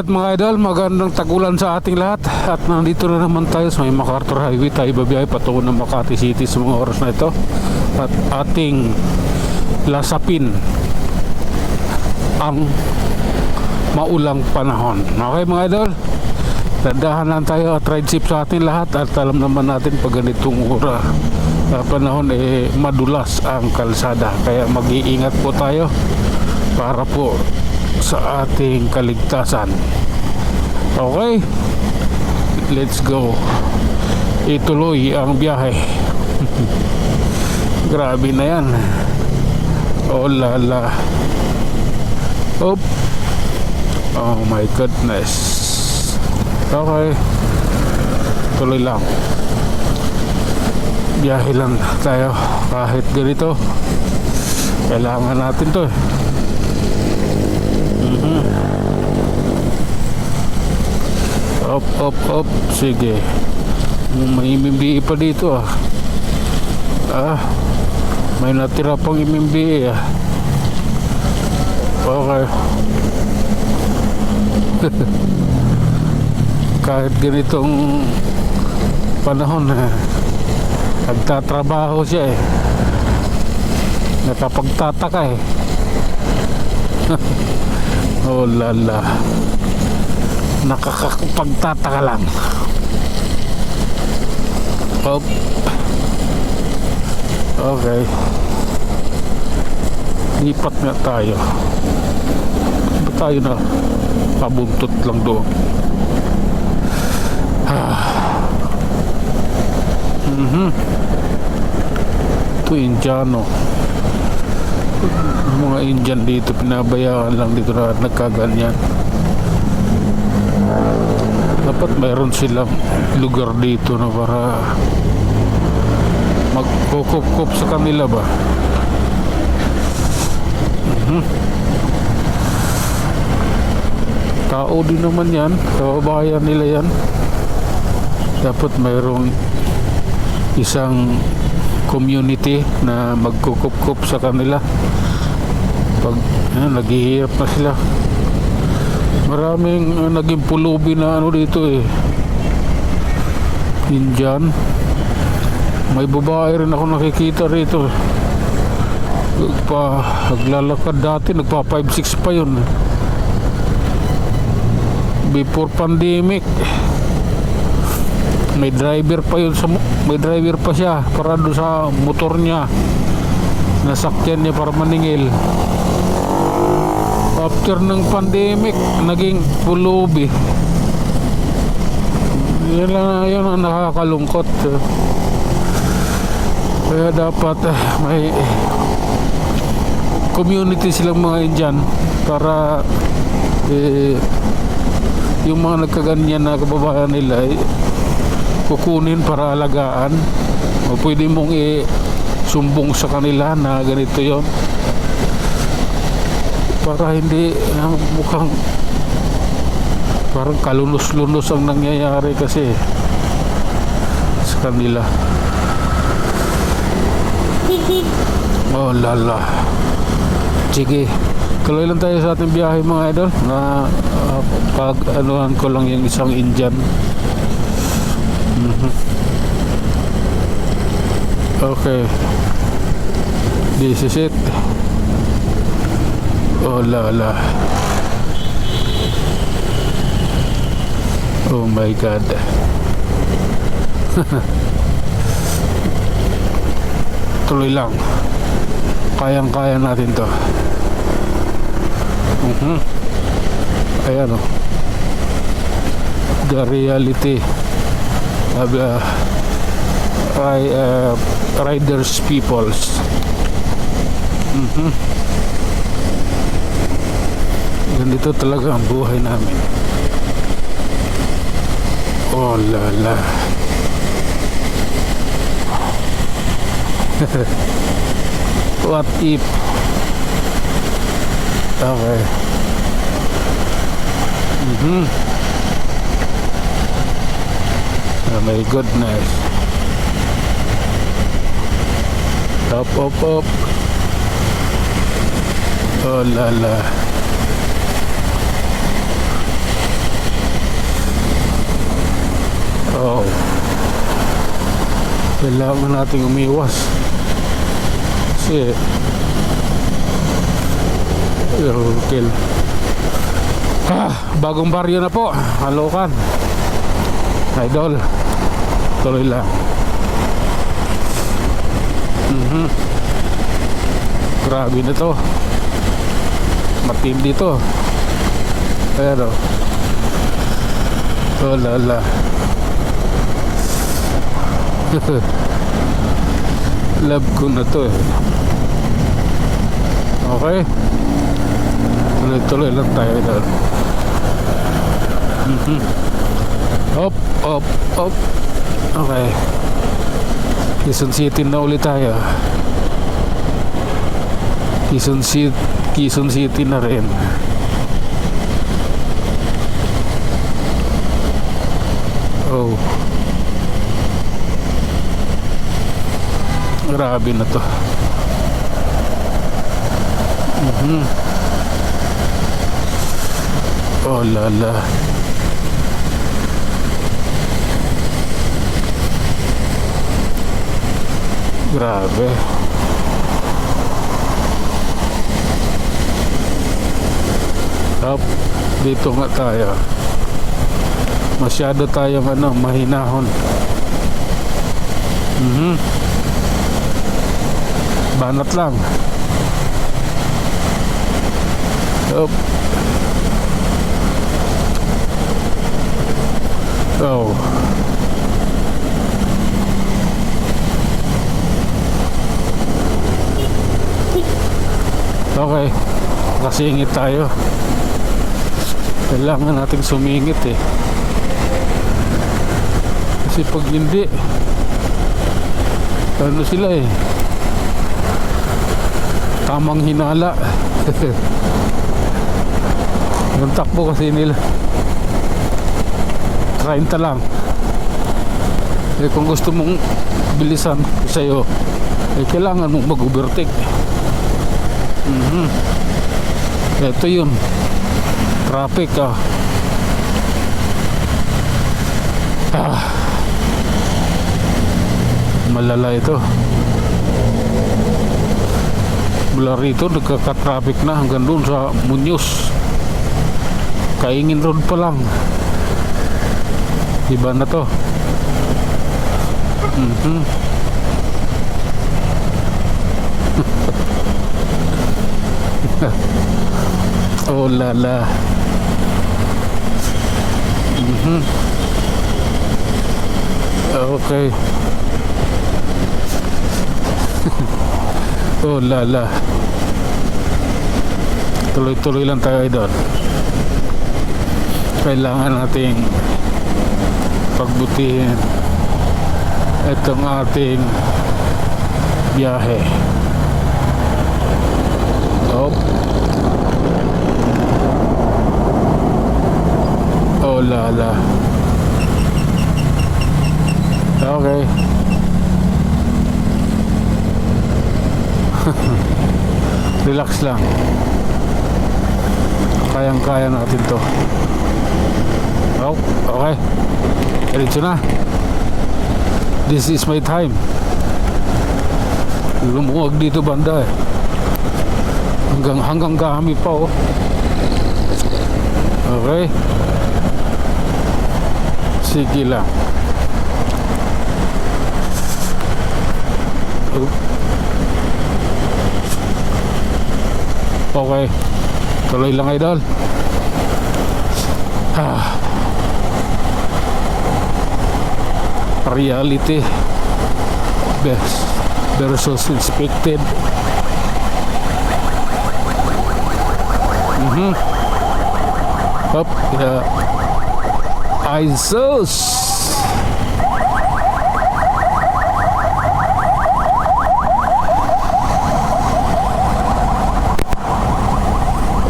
Alright mga idol, magandang tagulan sa ating lahat. At nandito na naman tayo sa may MacArthur Highway. Tayo babiyahe patungo ng Makati City sa mga oras na ito. At ating lasapin ang maulang panahon. Okay mga idol, dandahan lang tayo at ride safe sa ating lahat. At alam naman natin pag ganitong panahon madulas ang kalsada. Kaya mag-iingat po tayo para po sa ating kaligtasan. Okay, let's go. Ituloy ang biyahe. Grabe na yan. Oh lala. Oh, oh my goodness. Okay, tuloy lang. Biyahe lang tayo kahit ganito. Kailangan natin to eh. Up. Sige. May MMDA pa dito ah. May natira pang MMDA ah. Okay. Kahit ganitong panahon nagtatrabaho siya eh. Nakapagtataka eh. Oh lala. Nakakapagtataka lang. Up. Okay. Lipat nga tayo. Ba tayo na pabuntot lang doon. Ito Indiano. Mga Indian dito pinabayaan lang dito na nagkaganyan. Dapat mayroon silang lugar dito na para magkukup-kup sa kanila ba. Tao din naman yan, kababayan nila yan. Dapat mayroong isang community na magkukup-kup sa kanila pag naghihirap na sila. Maraming naging pulubi na dito eh. Indian. May babae rin ako nakikita rito. Naglalakad dati, nagpa 5'6" pa yun. Before pandemic. May driver pa yun may driver pa siya para doon sa motor niya. Nasakyan niya para maningil. After ng pandemic, naging pulubi. Yan ang nakakalungkot. Kaya dapat may community silang mga Indian para yung mga nagkaganyan na kababayan nila kukunin para alagaan. O pwede mong sumbong sa kanila na ganito yon, para hindi mukhang parang kalunos-lunos ang nangyayari kasi sa kanila. Oh lala. Sige, tuloy lang tayo sa ating biyahe mga idol na pag-anuhan ko lang yung isang Indian. Okay, this is it. Oh lala. Oh my god. Tuloy lang. Kayang-kaya natin to. Ayan o. The reality of riders peoples. Ganito talaga ang buhay namin. Oh lala. What if? Okay. Oh my goodness. Up. Oh lala. Kailangan nating umiwas kasi kill. Bagong baryo na po, Caloocan idol, tuloy lang. Grabe na to, matindi to, pero oh lala. Love ko na to eh. Okay, tuloy lang tayo doon. Up, up, up. Okay, Quezon City na ulit tayo. Quezon City na rin. Oh, grabe na to. Oh lala. Grabe. Up, dito nga tayo. Masyado tayong mahinahon. Banat lang. Up. Oh. Okay, kasingit tayo. Kailangan natin sumingit eh. Kasi pag hindi, ano sila eh, tamang hinala. Yung takbo kasi nila 30 lang. Eh kung gusto mong bilisan sa'yo, eh kailangan mong mag-overtake. Ito yun, traffic malala ito. Mula rito nagkaka-traffic na hanggang doon sa Muñoz. Kaingin Road pa lang, iba na to. Oh lala. Okay. Oh lala. Tuloy-tuloy lang tayo doon. Kailangan nating pagbutihin itong ating biyahe. Oh. Oh lala. Okay. Relax lang. Kayang-kaya natin to. Oh, okay. Diretso na. This is my time. Lumuwag dito banda eh. Hanggang kami pa oh. Okay. Sige lang. Okay, tuloy lang idol. Reality best versus expected. Up, yeah. ISOs.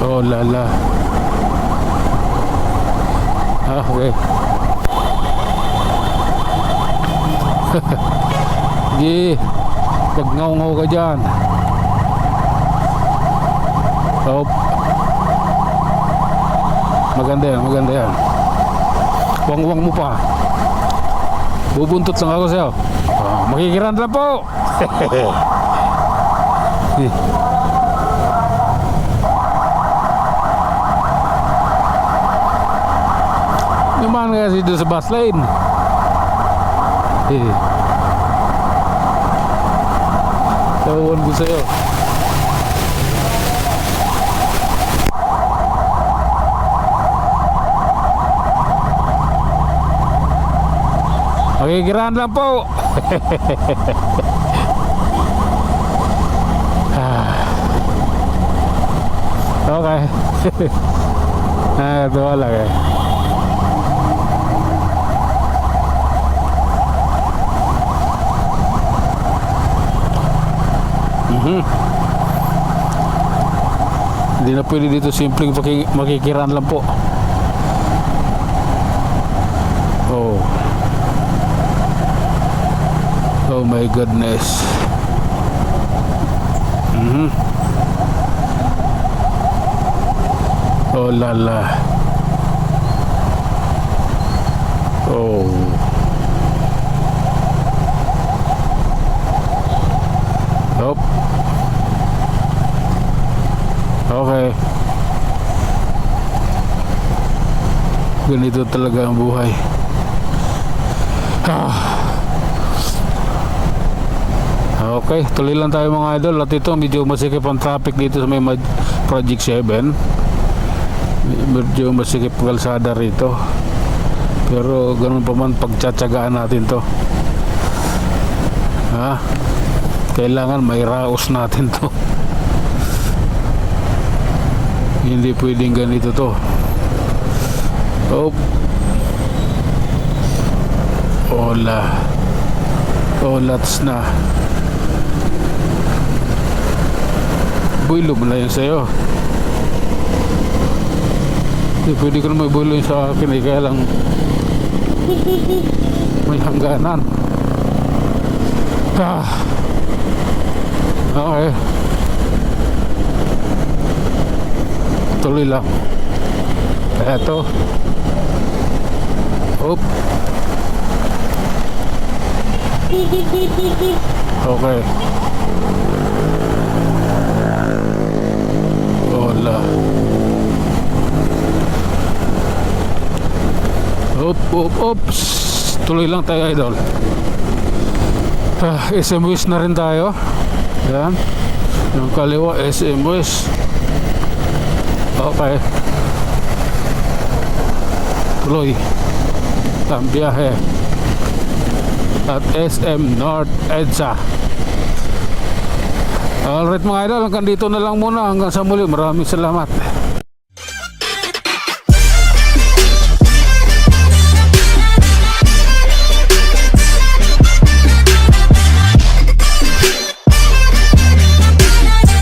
Oh lala. Okay. Sige, pag ngaw-ngaw ka dyan. Oh. Maganda yan, maganda yan. Wang-wang mo pa. Bubuntot lang ako sa'yo. Makikiran lang po. Naman kasi doon sa bus lane. Tawon ko sa'yo. Makikiraan lang po. Okay. Ito lang eh. Hindi na pwede dito, simpleng makikiraan lang po. Oh my goodness. Oh lala. Oh. Hop. Okay. Ganito talaga ang buhay. Okay, tuloy lang tayo mga idol. At ito, medyo masikip ang traffic dito sa may Project 7. Medyo masikip kalsada rito. Pero ganun pa man, pagtsatsagaan natin to. Kailangan may raos natin to. Hindi pwedeng ganito to. Lats na. Builo mo na yun sa'yo. Hindi pwede ko na may builo yun sa akin kaya lang may hangganan. Okay, tuloy lang. Eto. Okay. Oops. Tuloy lang tayo idol. SM West na rin tayo. Yan. Yung kaliwa SM West. Okay. Tuloy ang biyahe at SM North EDSA. Alright mga idol, hanggang dito na lang muna. Hanggang sa muli, maraming salamat.